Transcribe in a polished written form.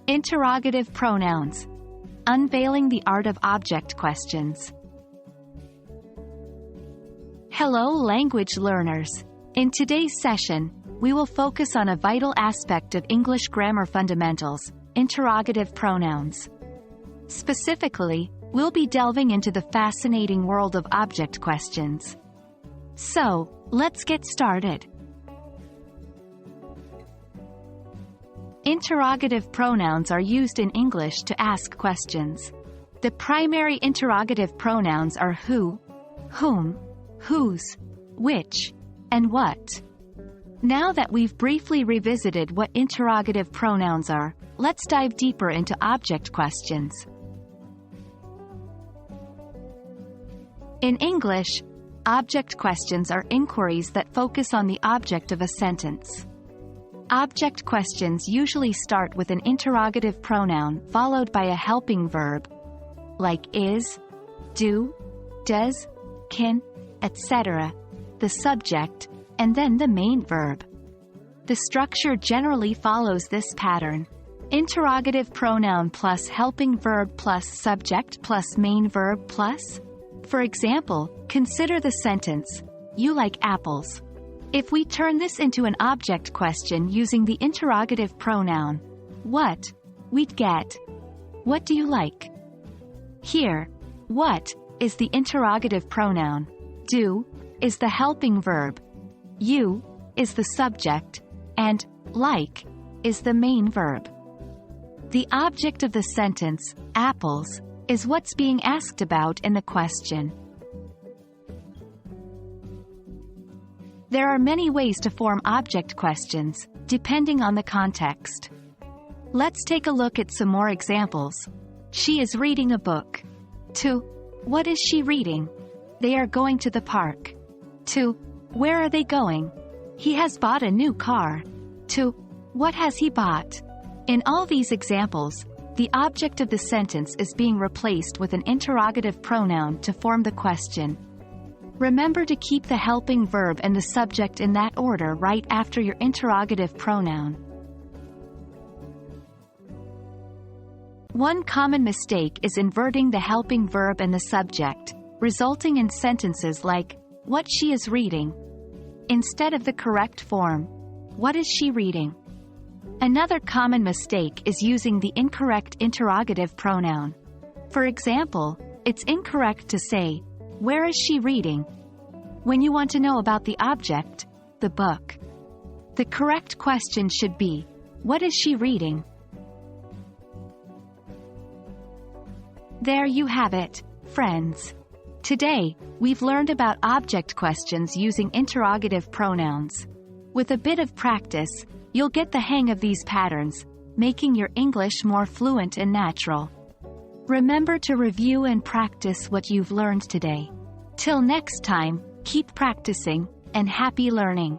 Interrogative pronouns. Unveiling the art of object questions. Hello language learners. In today's session, we will focus on a vital aspect of English grammar fundamentals, interrogative pronouns. Specifically, we'll be delving into the fascinating world of object questions. So, let's get started. Interrogative pronouns are used in English to ask questions. The primary interrogative pronouns are who, whom, whose, which, and what. Now that we've briefly revisited what interrogative pronouns are, let's dive deeper into object questions. In English, object questions are inquiries that focus on the object of a sentence. Object questions usually start with an interrogative pronoun followed by a helping verb, like is, do, does, can, etc., the subject, and then the main verb. The structure generally follows this pattern: interrogative pronoun plus helping verb plus subject plus main verb plus. For example, consider the sentence, "You like apples." If we turn this into an object question using the interrogative pronoun, what, we'd get, "What do you like?" Here, what is the interrogative pronoun, do is the helping verb, you is the subject, and like is the main verb. The object of the sentence, apples, is what's being asked about in the question. There are many ways to form object questions, depending on the context. Let's take a look at some more examples. She is reading a book. To, what is she reading? They are going to the park. To, where are they going? He has bought a new car. To, what has he bought? In all these examples, the object of the sentence is being replaced with an interrogative pronoun to form the question. Remember to keep the helping verb and the subject in that order right after your interrogative pronoun. One common mistake is inverting the helping verb and the subject, resulting in sentences like, "What she is reading," instead of the correct form, "What is she reading?" Another common mistake is using the incorrect interrogative pronoun. For example, it's incorrect to say, "Where is she reading?" when you want to know about the object, the book. The correct question should be, "What is she reading?" There you have it, friends. Today, we've learned about object questions using interrogative pronouns. With a bit of practice, you'll get the hang of these patterns, making your English more fluent and natural. Remember to review and practice what you've learned today. Till next time, keep practicing, and happy learning.